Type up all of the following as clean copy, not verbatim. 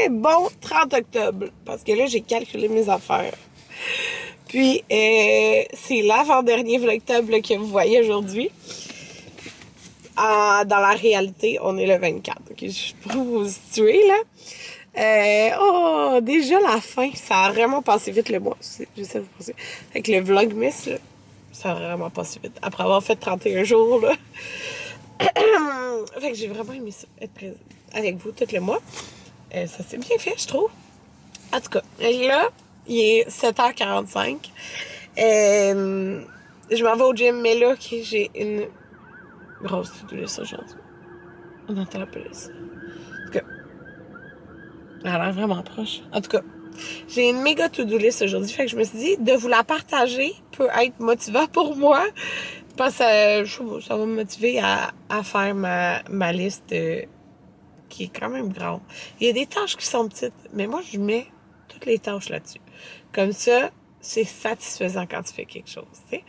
bon 30 octobre. Parce que là, j'ai calculé mes affaires. Puis, c'est l'avant-dernier vlogtober que vous voyez aujourd'hui. Dans la réalité, on est le 24. Ok, je peux vous situer, là. Déjà la fin. Ça a vraiment passé vite le mois. J'essaie de vous penser. Avec le vlogmas, là, ça a vraiment passé vite. Après avoir fait 31 jours, là. Fait que j'ai vraiment aimé ça, être présente avec vous tout le mois. Ça s'est bien fait, je trouve. En tout cas, là, il est 7h45. Je m'en vais au gym, mais là, okay, j'ai une grosse to-do list aujourd'hui. On entend la police. En tout cas, elle a l'air vraiment proche. En tout cas, j'ai une méga to-do list aujourd'hui. Fait que je me suis dit, de vous la partager peut être motivant pour moi. Parce que ça va me motiver à faire ma liste qui est quand même grande. Il y a des tâches qui sont petites, mais moi, je mets toutes les tâches là-dessus. Comme ça, c'est satisfaisant quand tu fais quelque chose, tu sais.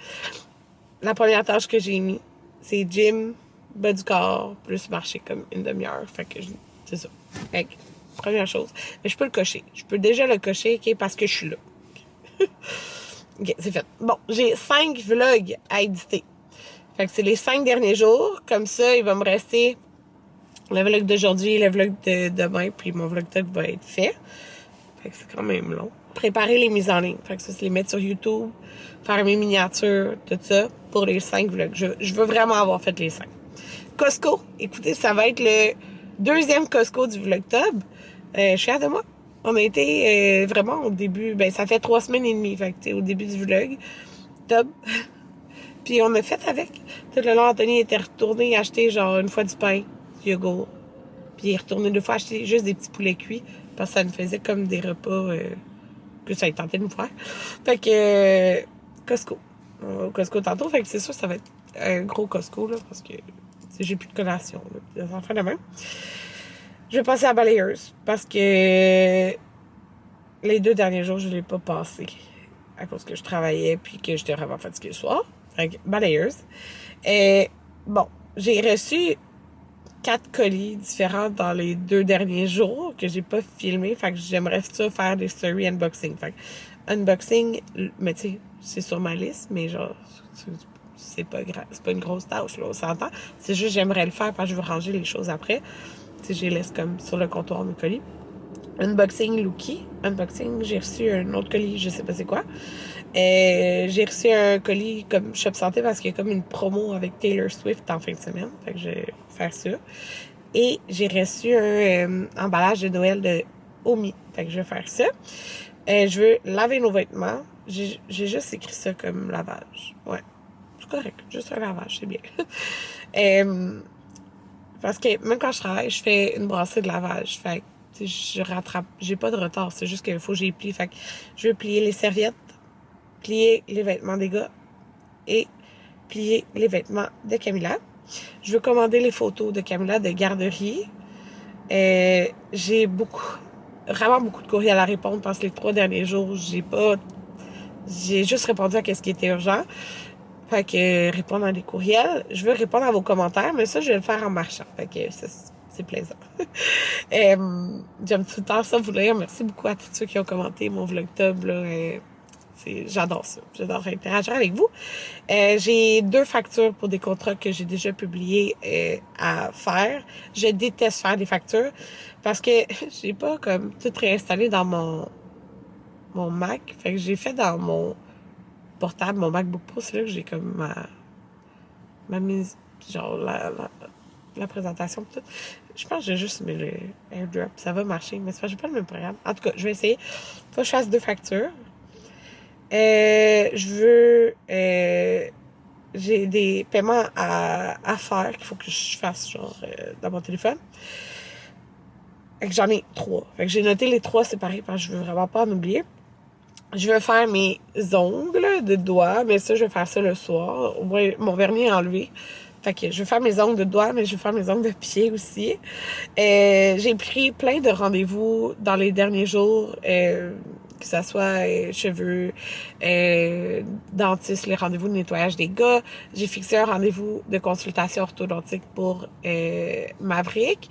La première tâche que j'ai mis, c'est gym, bas du corps, plus marcher comme une demi-heure. Fait que c'est ça. Fait que, première chose. Mais je peux le cocher. Je peux déjà le cocher, OK, parce que je suis là. OK, c'est fait. Bon, j'ai 5 vlogs à éditer. Fait que c'est les 5 derniers jours. Comme ça, il va me rester le vlog d'aujourd'hui, le vlog de demain, puis mon vlog top va être fait. Fait que c'est quand même long. Préparer les mises en ligne. Fait que ça, c'est les mettre sur YouTube, faire mes miniatures, tout ça, pour les 5 vlogs. Je veux vraiment avoir fait les 5. Costco. Écoutez, ça va être le 2e Costco du vlogtober. Je suis fière de moi. On a été vraiment au début, ça fait 3 semaines et demie. Fait que au début du vlog. Top. Puis on a fait avec. Tout le long, Anthony était retourné acheter genre une fois du pain, du yogourt. Puis il est retourné 2 fois acheter juste des petits poulets cuits. Parce que ça nous faisait comme des repas que ça a tenté de nous faire. Fait que Costco. Au Costco tantôt. Fait que c'est sûr ça va être un gros Costco là. Parce que j'ai plus de collation. Là, des enfants de même. Je vais passer à la balayeuse. Parce que les 2 derniers jours, je ne l'ai pas passé. À cause que je travaillais puis que j'étais vraiment fatiguée le soir. Fait que balayeuse. Bon, j'ai reçu 4 colis différents dans les 2 derniers jours que j'ai pas filmé. Fait que j'aimerais ça faire des story unboxing. Fait que unboxing, mais tu sais, c'est sur ma liste, mais genre, c'est pas grave. C'est pas une grosse tâche, là, on s'entend. C'est juste, j'aimerais le faire parce que je veux ranger les choses après. Tu sais, je les laisse comme sur le comptoir mes colis. Unboxing Lookie. Unboxing, j'ai reçu un autre colis, je sais pas c'est quoi. J'ai reçu un colis comme Shop Santé parce qu'il y a comme une promo avec Taylor Swift en fin de semaine. Fait que je vais faire ça. Et j'ai reçu un emballage de Noël de Omi. Fait que je vais faire ça. Je veux laver nos vêtements. J'ai juste écrit ça comme lavage. Ouais. C'est correct. Juste un lavage, c'est bien. Parce que même quand je travaille, je fais une brassée de lavage. Fait que je rattrape. J'ai pas de retard. C'est juste qu'il faut que j'y plie. Fait que je veux plier les serviettes, plier les vêtements des gars et plier les vêtements de Camilla. Je veux commander les photos de Camilla de garderie. J'ai vraiment beaucoup de courriels à répondre parce que les 3 derniers jours, j'ai juste répondu à ce qui était urgent. Fait que répondre à des courriels. Je veux répondre à vos commentaires, mais ça, je vais le faire en marchant. Fait que c'est plaisant. J'aime tout le temps ça vous lire. Merci beaucoup à tous ceux qui ont commenté mon vlogtober, là. J'adore ça. J'adore interagir avec vous. J'ai 2 factures pour des contrats que j'ai déjà publiés à faire. Je déteste faire des factures parce que j'ai pas comme tout réinstallé dans mon Mac. Fait que j'ai fait dans mon portable, mon MacBook Pro. C'est là que j'ai comme ma mise, genre la présentation tout. Je pense que j'ai juste mis le AirDrop. Ça va marcher, mais c'est pas, j'ai pas le même programme. En tout cas, je vais essayer. Faut que je fasse 2 factures. J'ai des paiements à faire qu'il faut que je fasse genre dans mon téléphone. Fait que j'en ai 3. Fait que j'ai noté les 3 séparés parce que je veux vraiment pas en oublier. Je veux faire mes ongles de doigts, mais ça, je vais faire ça le soir. Au moins, mon vernis est enlevé. Fait que je vais faire mes ongles de doigts, mais je vais faire mes ongles de pied aussi. J'ai pris plein de rendez-vous dans les derniers jours, que ça soit cheveux, dentiste, les rendez-vous de nettoyage des gars. J'ai fixé un rendez-vous de consultation orthodontique pour Maverick.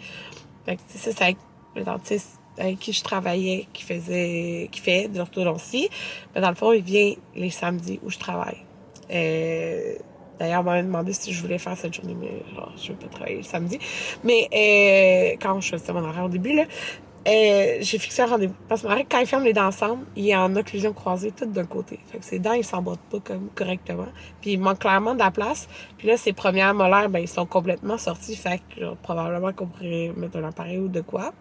Fait que ça avec le dentiste avec qui je travaillais, qui fait de l'orthodontie, mais dans le fond, il vient les samedis où je travaille. D'ailleurs, on m'avait demandé si je voulais faire cette journée, mais genre, je veux pas travailler le samedi. Mais quand je faisais mon horaire au début, là, j'ai fixé un rendez-vous. Parce que quand ils ferment les dents ensemble, il est en occlusion croisée, tout d'un côté. Fait que ses dents, ils s'emboîtent pas comme correctement. Puis il manque clairement de la place. Puis là, ses premières molaires, ben, ils sont complètement sortis. Fait que genre, probablement qu'on pourrait mettre un appareil ou de quoi.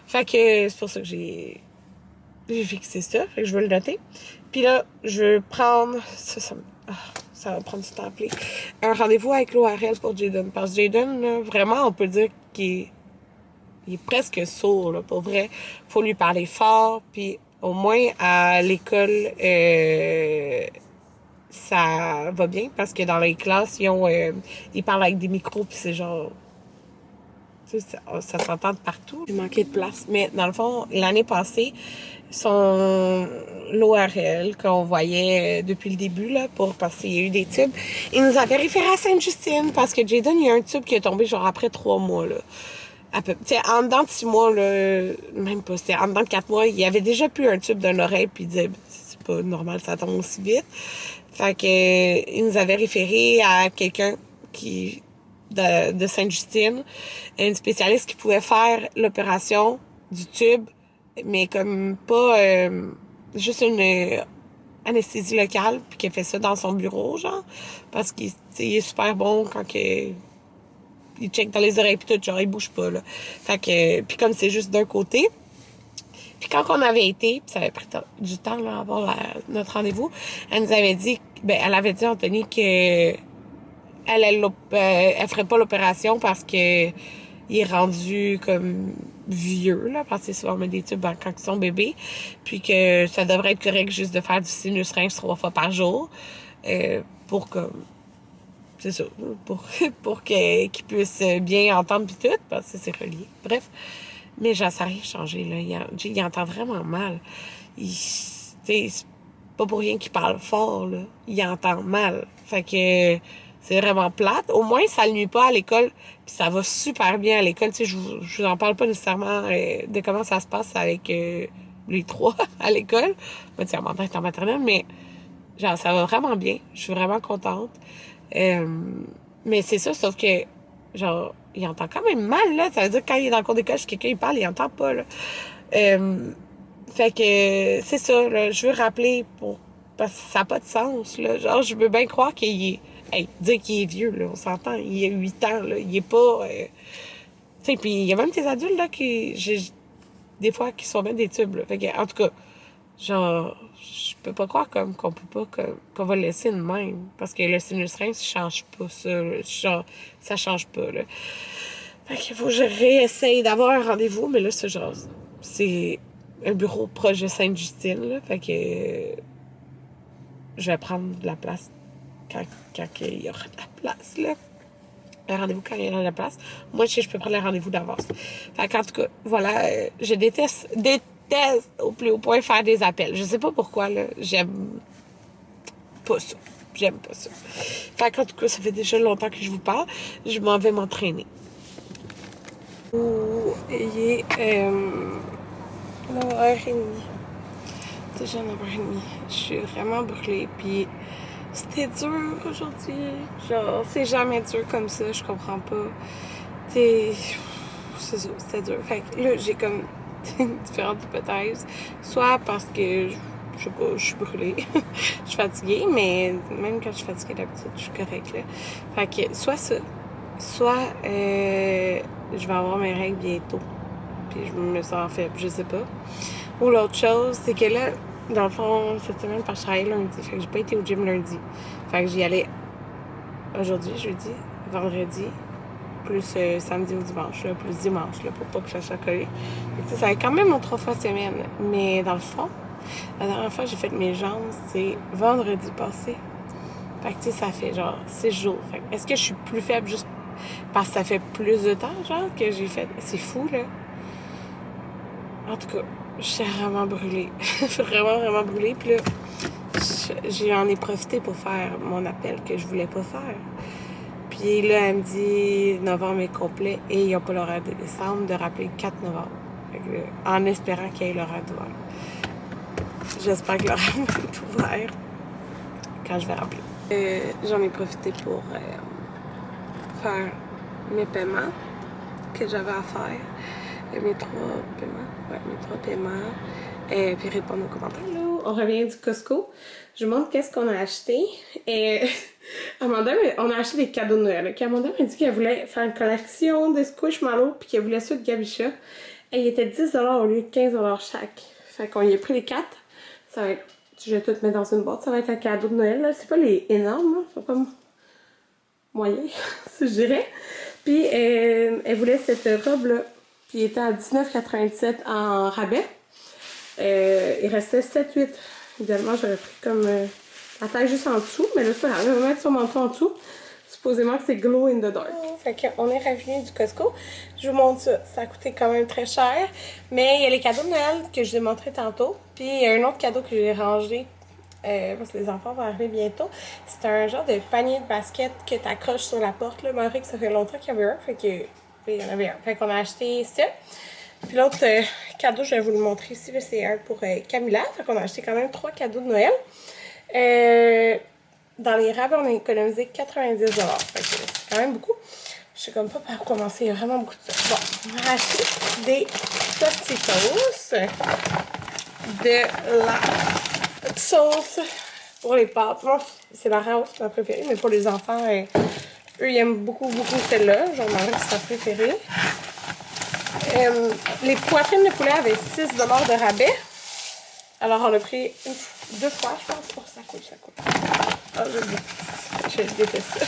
Fait que c'est pour ça que j'ai fixé ça. Fait que je veux le noter. Puis là, je veux prendre... Ça va prendre du temps à appeler. Un rendez-vous avec l'ORL pour Jaden. Parce que Jaden, là, vraiment, on peut dire qu'il est presque sourd, là, pour vrai. Faut lui parler fort, puis au moins à l'école, ça va bien, parce que dans les classes, ils parlent avec des micros, puis c'est genre... Tu sais, ça s'entend de partout. Il manquait de place. Mais dans le fond, l'année passée, l'ORL qu'on voyait depuis le début, là, parce qu'il y a eu des tubes, il nous avait référé à Sainte-Justine, parce que Jaden, il y a un tube qui est tombé genre après 3 mois, là. En dedans de 6 mois, là, même pas, c'était en dedans de 4 mois, il y avait déjà plus un tube d'une oreille, puis il disait, c'est pas normal, ça tombe aussi vite. Fait que, il nous avait référé à quelqu'un de Sainte-Justine, une spécialiste qui pouvait faire l'opération du tube, mais comme pas, juste une anesthésie locale, puis qui fait ça dans son bureau, genre, parce qu'il est super bon quand il check dans les oreilles pis tout, genre il bouge pas, là. Fait que, puis comme c'est juste d'un côté, puis quand on avait été, pis ça avait pris du temps là, à avoir notre rendez-vous, elle nous avait dit, elle avait dit à Anthony que elle ferait pas l'opération parce que il est rendu comme vieux, là, parce que c'est souvent on met des tubes quand ils sont bébés, puis que ça devrait être correct juste de faire du sinus rince 3 fois par jour, pour comme c'est ça, pour qu'il puisse bien entendre pis tout, parce que c'est relié. Bref, mais ça n'a rien changé, là. Il entend vraiment mal. C'est pas pour rien qu'il parle fort, là. Il entend mal. Fait que c'est vraiment plate. Au moins, ça le nuit pas à l'école, puis ça va super bien à l'école. Tu sais, je vous en parle pas nécessairement de comment ça se passe avec les 3 à l'école. Moi, tu sais, en est en maternelle, mais genre, ça va vraiment bien. Je suis vraiment contente. Mais c'est ça, sauf que, genre, il entend quand même mal, là. Ça veut dire que quand il est dans le cours d'école, si quelqu'un il parle, il entend pas, là. Fait que, c'est ça, là. Je veux rappeler parce que ça n'a pas de sens, là. Genre, je veux bien croire qu'il est... Hey, dire qu'il est vieux, là, on s'entend. Il a 8 ans, là. Il est pas... tu sais, puis il y a même des adultes, là, des fois, qui sont même des tubes, là. Fait que, en tout cas, genre, je peux pas croire qu'on peut pas, qu'on va le laisser de même. Parce que le sinus rince, ça change pas ça, là. Genre, ça change pas, là. Fait qu'il faut que je réessaye d'avoir un rendez-vous, mais là, c'est un bureau proche de Sainte-Justine, là. Fait que je vais prendre de la place quand il y aura de la place, là. Un rendez-vous quand il y aura de la place. Moi, je peux prendre le rendez-vous d'avance. Fait qu'en tout cas, voilà, je déteste au plus haut point faire des appels. Je sais pas pourquoi, là. J'aime pas ça. J'aime pas ça. Fait qu'en tout cas, ça fait déjà longtemps que je vous parle. Je m'en vais m'entraîner. Il est 9h30. Déjà 9h30. Je suis vraiment brûlée. Puis c'était dur aujourd'hui. Genre, c'est jamais dur comme ça. Je comprends pas. C'est ça, c'était dur. Fait que là, j'ai comme différentes hypothèses. Soit parce que, je sais pas, je suis brûlée. Je suis fatiguée, mais même quand je suis fatiguée d'habitude, je suis correcte, là. Fait que, soit ça. Soit, je vais avoir mes règles bientôt. Puis je me sens faible, je sais pas. Ou l'autre chose, c'est que là, dans le fond, cette semaine, parce que je travaillais lundi. Fait que j'ai pas été au gym lundi. Fait que j'y allais aujourd'hui, jeudi, vendredi, plus samedi ou dimanche, là, plus dimanche, là, pour pas que ça soit collé. Ça va être quand même 3 fois semaine. Mais dans le fond, la dernière fois que j'ai fait mes jambes, c'est vendredi passé. Fait que tu sais, ça fait genre 6 jours. Fait que est-ce que je suis plus faible juste parce que ça fait plus de temps, genre, que j'ai fait? C'est fou, là. En tout cas, je suis vraiment brûlée. Vraiment, vraiment brûlée. Puis là, j'en ai profité pour faire mon appel que je voulais pas faire. Puis là, elle me dit novembre est complet et ils n'ont pas l'horaire de décembre, de rappeler le 4 novembre. En espérant qu'il y ait l'horaire d'ouvert. J'espère que l'horaire est ouvert quand je vais rappeler. J'en ai profité pour faire mes paiements que j'avais à faire. Mes 3 paiements. Ouais, mes 3 paiements. Puis répondre aux commentaires. Là, on revient du Costco. Je vous montre qu'est-ce qu'on a acheté. Amanda, on a acheté des cadeaux de Noël. Amanda m'a dit qu'elle voulait faire une collection de Squishmallows puis qu'elle voulait ceux de Gabicha. Et il était 10$ au lieu de 15$ chaque. Fait qu'on y a pris les 4. Ça va être... Je vais tout mettre dans une boîte. Ça va être un cadeau de Noël. C'est pas les énormes, là. C'est comme moyen, je dirais. Puis elle voulait cette robe-là. Puis il était à 19,97 en rabais. Il restait 7-8. Idéalement, j'aurais pris comme la taille juste en dessous. Mais là, c'est pas grave. Je vais mettre son manteau en dessous. Supposément que c'est glow in the dark. Fait qu'on est revenu du Costco. Je vous montre ça. Ça a coûté quand même très cher. Mais il y a les cadeaux de Noël que je vous ai montré tantôt. Puis il y a un autre cadeau que j'ai rangé. Parce que les enfants vont arriver bientôt. C'est un genre de panier de basket que tu accroches sur la porte. Là. Marie, que ça fait longtemps qu'il y avait un. Fait que il y en avait un. Fait qu'on a acheté ça. Puis l'autre cadeau, je vais vous le montrer ici. C'est un pour Camilla. Fait qu'on a acheté quand même 3 cadeaux de Noël. Dans les rabais, on a économisé 90$. Fait que c'est quand même beaucoup. Je sais comme pas par où commencer. Il y a vraiment beaucoup de ça. Bon, on a acheté des Tostitos. De la sauce pour les pâtes. Moi, c'est la sauce ma préférée, mais pour les enfants, eux, ils aiment beaucoup celle-là. J'en ai c'est sa préférée. Les poitrines de poulet avaient 6$ de rabais. Alors, on a pris 2 fois, je pense, pour ça coûte. Ah, je déteste ça.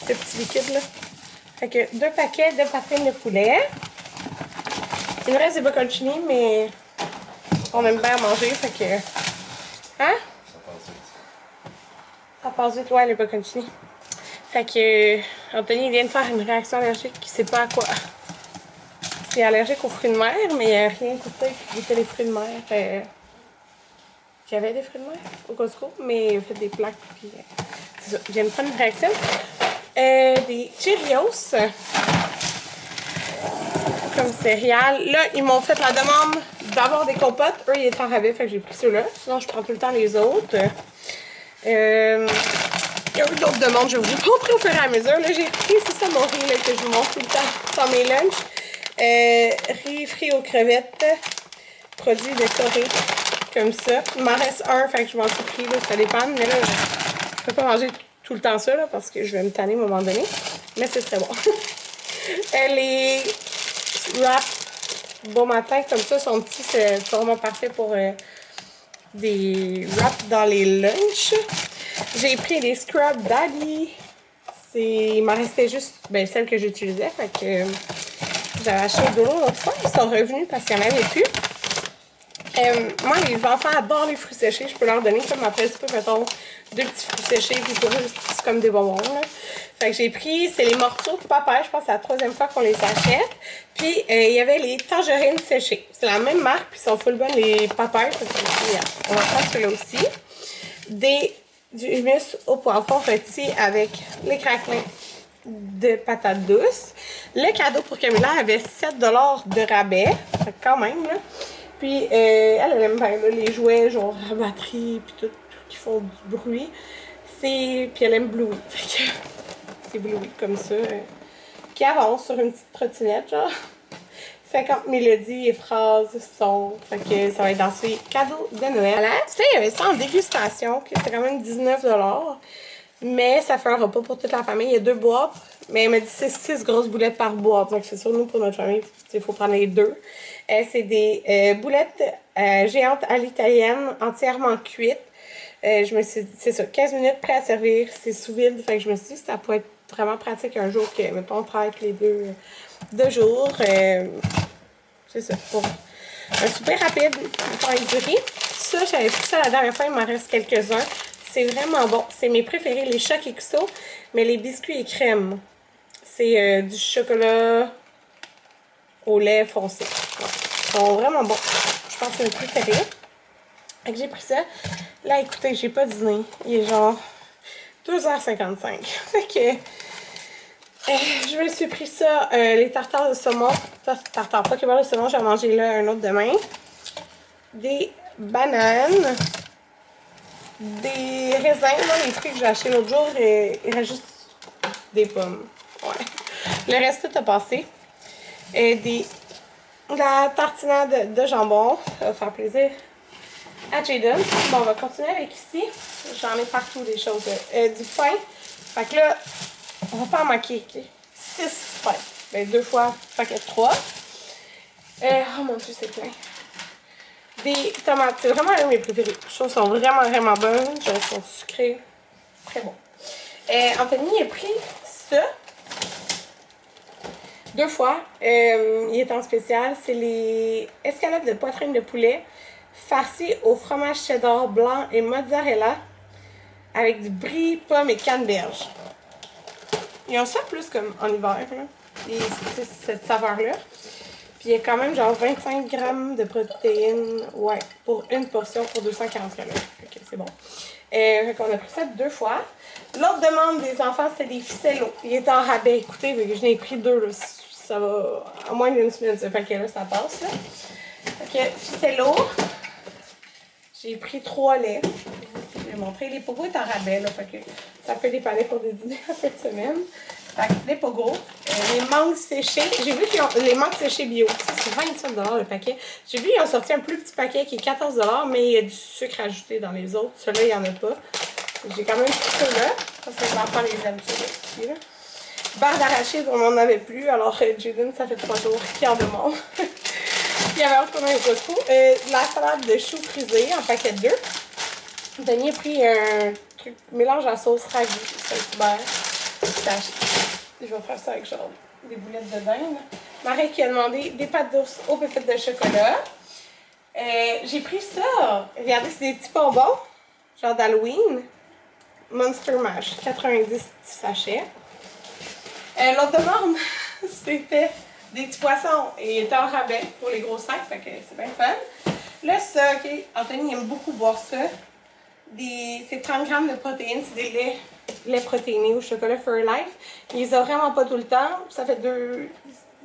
Le petit liquide, là. Fait que 2 paquets de poitrines de poulet. Il me reste des bocconcini, mais on aime bien manger, fait que... Hein? Ça passe vite, ouais, les bocconcini. Fait que Anthony vient de faire une réaction allergique, il sait pas à quoi. C'est allergique aux fruits de mer, mais il n'y a rien coûté qui goûtait les fruits de mer. J'avais des fruits de mer au Costco, mais il a fait des plaques, puis c'est ça. Il vient de faire une réaction. Des Cheerios. Comme céréales. Là, ils m'ont fait la demande d'avoir des compotes. Eux, ils étaient en rabais, fait que j'ai pris ceux-là. Sinon, je prends tout le temps les autres. Il y a eu d'autres demandes, je vais vous montrer au fur et à mesure. Là, j'ai pris, c'est ça mon riz là, que je vous montre tout le temps dans mes lunchs. Riz frit aux crevettes. Produit décoré comme ça. Il m'en reste un, fait que je m'en suis pris. Là, ça dépend. Mais là, je peux pas manger tout le temps ça là, parce que je vais me tanner à un moment donné. Mais c'est très bon. Les wraps bon matin comme ça sont petits, c'est vraiment parfait pour des wraps dans les lunchs. J'ai pris des scrubs Daddy. Il m'en restait juste celles que j'utilisais. Fait que j'avais acheté de l'eau l'autre fois. Ils sont revenus parce qu'il n'y en avait plus. Moi, les enfants adorent les fruits séchés. Je peux leur donner comme après un petit peu, mettons, 2 petits fruits séchés. Puis pour eux, c'est comme des bonbons. Là. Fait que j'ai pris, c'est les morceaux de papaye. Je pense que c'est la 3e fois qu'on les achète. Puis il y avait les tangerines séchées. C'est la même marque. Puis ils sont full bonnes, les papayes. On va prendre ceux-là aussi. Du humus au poivron rôti avec les craquelins de patates douces. Le cadeau pour Camilla avait 7$ de rabais. Fait que quand même, là. Puis, elle aime bien là, les jouets, genre à batterie, puis tout qui font du bruit. Puis elle aime Bluey. Fait que c'est Bluey comme ça. Qui avance sur une petite trottinette, genre. 50 mélodies et phrases, sons. Fait que ça va être dans ces cadeaux de Noël. Voilà. Tu sais, il y avait ça en dégustation, que c'était quand même 19$. Mais ça fait un repas pour toute la famille. Il y a 2 boîtes. Mais elle m'a dit c'est 6 grosses boulettes par boîte. Donc c'est sûr, nous, pour notre famille, il faut prendre les 2. C'est des boulettes géantes à l'italienne, entièrement cuites. Je me suis dit, c'est ça, 15 minutes prêt à servir. C'est sous vide. Fait que je me suis dit que ça pourrait être vraiment pratique un jour que, mettons, on travaille avec les 2 jours. C'est ça, pour un souper rapide, pour être du riz. Ça, j'avais pris ça la dernière fois, il m'en reste quelques-uns. C'est vraiment bon. C'est mes préférés, les Choc XO, mais les biscuits et crème. C'est du chocolat au lait foncé. Ouais. Ils sont vraiment bons. Je pense que c'est mes préférés. Fait que j'ai pris ça. Là, écoutez, j'ai pas dîné. Il est genre 2h55. Fait que Je me suis pris ça, les tartares de saumon. Tartare, pas que de saumon, j'ai mangé là un autre demain. Des bananes. Des raisins. Moi, les fruits que j'ai achetés l'autre jour, il reste juste des pommes. Ouais. Le reste, tout a passé. De la tartinade de jambon. Ça va faire plaisir à Jaden. Bon, on va continuer avec ici. J'en ai partout des choses. Du pain. Fait que là, on va pas en manquer. Okay? 6 pains. Ben, 2 fois paquet de 3. Oh mon dieu, c'est plein. Des tomates. C'est vraiment un de mes préférés. Je trouve qu'elles sont vraiment, vraiment bonnes. Elles sont sucrées. Très bon. Anthony a pris ça. 2 fois. Il est en spécial. C'est les escalopes de poitrine de poulet farcies au fromage cheddar blanc et mozzarella avec du brie, pommes et canneberge. Ils ont ça plus comme en hiver. Hein? Cette saveur-là. Puis il y a quand même genre 25 grammes de protéines, ouais, pour une portion pour 240 calories. Ok, c'est bon. On a pris ça 2 fois. L'autre demande des enfants, c'est des ficellos. Il est en rabais. Écoutez, je n'ai pris 2. Là. Ça va, à moins d'une semaine, ce paquet-là, ça passe. Là. Fait que ficellos. J'ai pris 3 laits. Je vais montrer. Les pogos est en rabais, là. Fait que ça peut dépanner pour des dîners en fin de semaine. Fait que les pogos. Les mangues séchées. J'ai vu qu'ils ont les mangues séchées bio. C'est 27 $ le paquet. J'ai vu qu'ils ont sorti un plus petit paquet qui est 14 $, mais il y a du sucre ajouté dans les autres. Celui-là, il n'y en a pas. J'ai quand même pris ceux-là. Parce que les enfants les aiment ceux-là. Barre d'arachide, on n'en avait plus. Alors, Jaden, ça fait 3 jours qu'il en demande. Il y avait encore un Costco. La salade de choux frisés en paquet de 2. Denis a pris un truc, mélange à sauce ragoût. Saint-Hubert. Je vais faire ça avec genre des boulettes de dinde. Marie qui a demandé des pâtes d'ours aux pépites de chocolat. J'ai pris ça. Regardez, c'est des petits bonbons. Genre d'Halloween. Monster Mash. 90 sachets. L'autre demande, c'était des petits poissons. Et il était en rabais pour les gros sacs. Fait que c'est bien fun. Là, ça, ok. Anthony aime beaucoup boire ça. C'est 30 grammes de protéines. C'est des laits protéinés au chocolat For Life. Il les a vraiment pas tout le temps. Ça fait 2...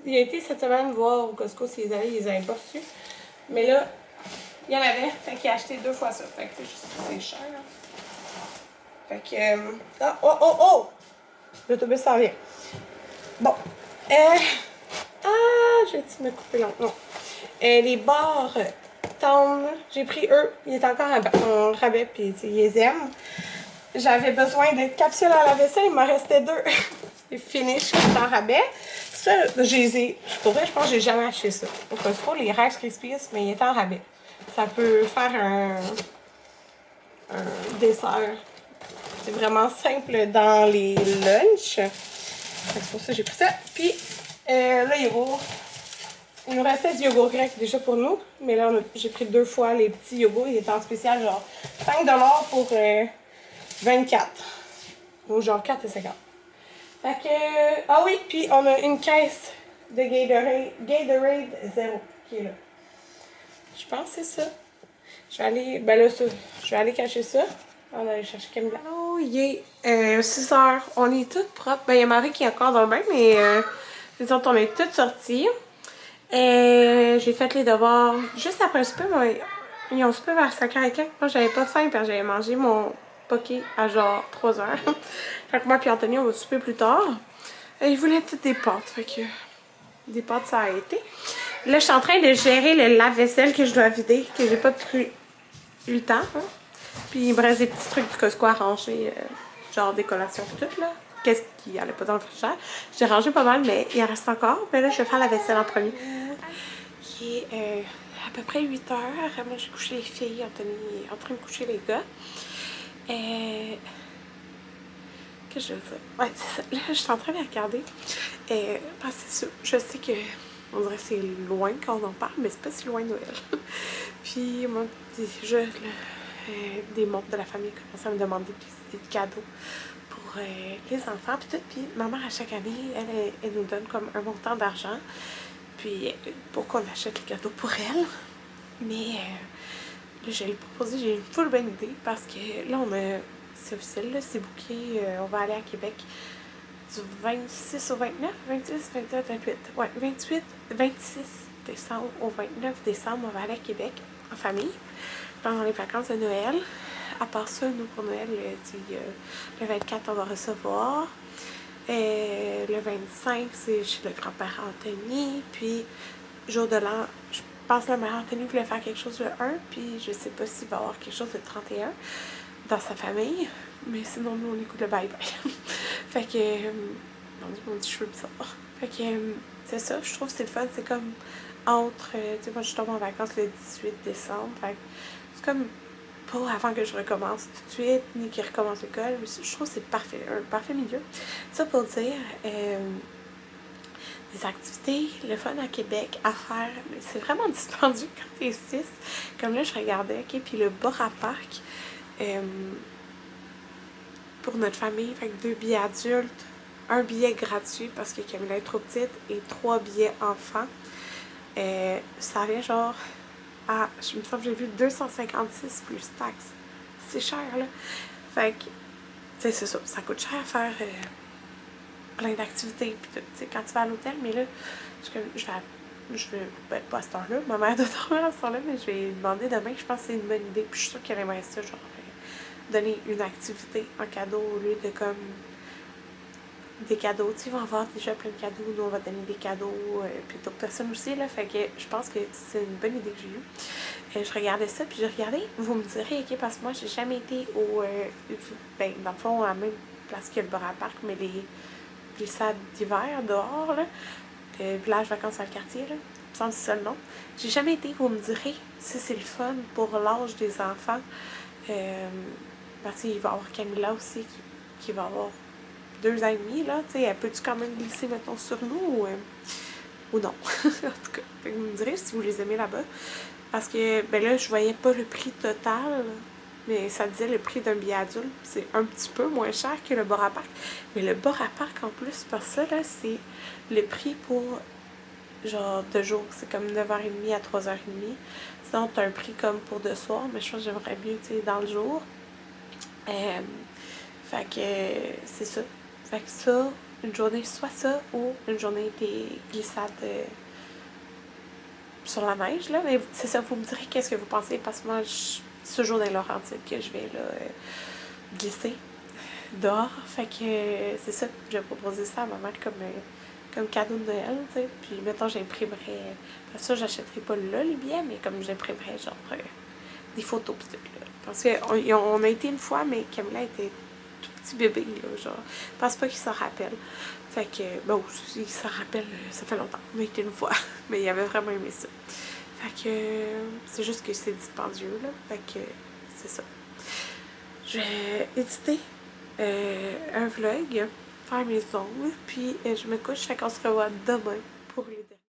Il a été cette semaine voir au Costco s'ils avaient, ils les avaient pas reçus. Mais là, il y en avait. Fait qu'il a acheté 2 fois ça. Fait que c'est cher. Hein. Fait que... Oh! L'autobus s'en vient. Bon. Je vais me couper longtemps. Les barres tendres, j'ai pris eux. Il est encore en rabais, puis ils les aiment. J'avais besoin de capsules à la vaisselle, il m'en restait 2. C'est finish, qui est en rabais. Ça, je les ai. Pour vrai, je pense que j'ai jamais acheté ça. Au Costco, les Rice Krispies, mais il est en rabais. Ça peut faire un dessert. C'est vraiment simple dans les lunchs. C'est pour ça que j'ai pris ça. Puis, le yogourt. Il nous restait du yogourt grec déjà pour nous. Mais là, j'ai pris 2 fois les petits yogourts. Il est en spécial, genre 5 $ pour 24. Ou genre 4,50. Fait que... Ah oui, puis on a une caisse de Gatorade 0 qui est là. Je pense que c'est ça. Je vais aller... Ben là, je vais aller cacher ça. On va aller chercher Camilla. Oh, il est 6 h. On est toutes propres. Ben, il y a Marie qui est encore dans le bain, mais les autres, on est toutes sorties. J'ai fait les devoirs juste après le souper. Ils ont soupé vers 5h15. Moi, j'avais pas faim parce que j'avais mangé mon poké à genre 3 h. Fait que moi et Anthony, on va souper plus tard. Ils voulaient toutes des pâtes. Fait que des pâtes, ça a été. Là, je suis en train de gérer le lave-vaisselle que je dois vider, que j'ai pas eu le temps. Hein. Puis il me reste des petits trucs du Costco à ranger, genre des collations et tout, là. Qu'est-ce qui allait pas dans le frigidaire. J'ai rangé pas mal, mais il en reste encore. Mais là, je vais faire la vaisselle en premier. Il est à peu près 8 h. Moi, j'ai couché les filles. Anthony est en train de coucher les gars. Qu'est-ce que je veux dire? Ouais, c'est ça. Là, je suis en train de regarder. Parce que c'est ça. Je sais que on dirait que c'est loin quand on en parle, mais c'est pas si loin de Noël. Puis, moi, déjà, des membres de la famille commencent à me demander des cadeaux pour les enfants. Puis tout. Puis ma mère, à chaque année, elle nous donne comme un montant d'argent. Puis pour qu'on achète les cadeaux pour elle. Mais là, je lui ai proposé, j'ai une full bonne idée parce que là, c'est officiel, là, c'est booké. On va aller à Québec du 26 au 29, 26, 27, 28. Ouais, 26 décembre au 29 décembre, on va aller à Québec en famille pendant les vacances de Noël. À part ça, nous, pour Noël, le 24, on va recevoir. Le 25, c'est chez le grand-père Anthony. Puis, jour de l'an, je pense que le mère Anthony voulait faire quelque chose le 1. Puis, je sais pas s'il va y avoir quelque chose le 31 dans sa famille. Mais sinon, nous, on écoute le bye-bye. Fait que... mon petit cheveu bizarre. Fait que c'est ça, je trouve que c'est le fun. C'est comme entre... tu sais, moi, je tombe en vacances le 18 décembre. Fait que c'est comme pas avant que je recommence tout de suite, ni qu'il recommence l'école. Je trouve que c'est parfait, un parfait milieu. Ça pour dire... des activités, le fun à Québec à faire, mais c'est vraiment dispendieux quand t'es 6. Comme là, je regardais, ok, puis le bar à parc, pour notre famille, fait que 2 billets adultes, 1 billet gratuit parce que Camilla est trop petite et 3 billets enfants. Ça vient genre à, je me semble que j'ai vu 256 plus taxes. C'est cher, là. Fait que, tu sais, c'est ça, ça coûte cher à faire plein d'activités. Puis, tu sais, quand tu vas à l'hôtel, mais là, je vais ben, pas à cette heure-là, ma mère doit dormir à ce temps-là, mais je vais demander demain, je pense que c'est une bonne idée. Puis, je suis sûre qu'elle aimerait ça, genre, donner une activité en cadeau au lieu de comme des cadeaux. Tu sais, ils vont avoir déjà plein de cadeaux. Nous, on va donner des cadeaux. Puis d'autres personnes aussi, là. Fait que je pense que c'est une bonne idée que j'ai eue. Je regardais ça, puis j'ai regardé. Vous me direz, ok, parce que moi, j'ai jamais été au... ben, dans le fond, à la même place que le bar à parc, mais les glissades d'hiver dehors, là. Le village vacances dans le quartier, là. Il me semble que c'est ça le nom. J'ai jamais été, vous me direz, si c'est le fun pour l'âge des enfants. Parce qu'il va y avoir Camilla aussi qui va avoir 2 ans et demi, là. Tu sais, elle peut-tu quand même glisser, mettons, sur nous ou non? En tout cas, vous me direz si vous les aimez là-bas. Parce que, ben là, je voyais pas le prix total, mais ça disait le prix d'un billet adulte. C'est un petit peu moins cher que le bar à parc. Mais le bar à parc, en plus, parce que ça, là, c'est le prix pour, genre, 2 jours. C'est comme 9h30 à 3h30. Sinon, t'as un prix comme pour 2 soirs, mais je pense que j'aimerais mieux, tu sais, dans le jour. Fait que c'est ça. Fait que ça, une journée, soit ça ou une journée des glissades sur la neige, là. Mais c'est ça, vous me direz qu'est-ce que vous pensez, parce que moi, c'est toujours dans les Laurentides que je vais, là, glisser dehors. Fait que c'est ça, je vais proposer ça à ma mère comme cadeau de Noël, tu sais. Puis, mettons, j'imprimerais... Parce que j'achèterais pas là, les billets, mais comme j'imprimerais, genre, des photos, pis tout, là. Parce qu'on a été une fois, mais Camilla était tout petit bébé, là, genre. Je pense pas qu'il s'en rappelle. Fait que, bon, il s'en rappelle, ça fait longtemps. On a été une fois, mais il avait vraiment aimé ça. Fait que, c'est juste que c'est dispendieux, là. Fait que, c'est ça. Je vais éditer un vlog, faire mes ongles, puis je me couche, fait qu'on se revoit demain pour les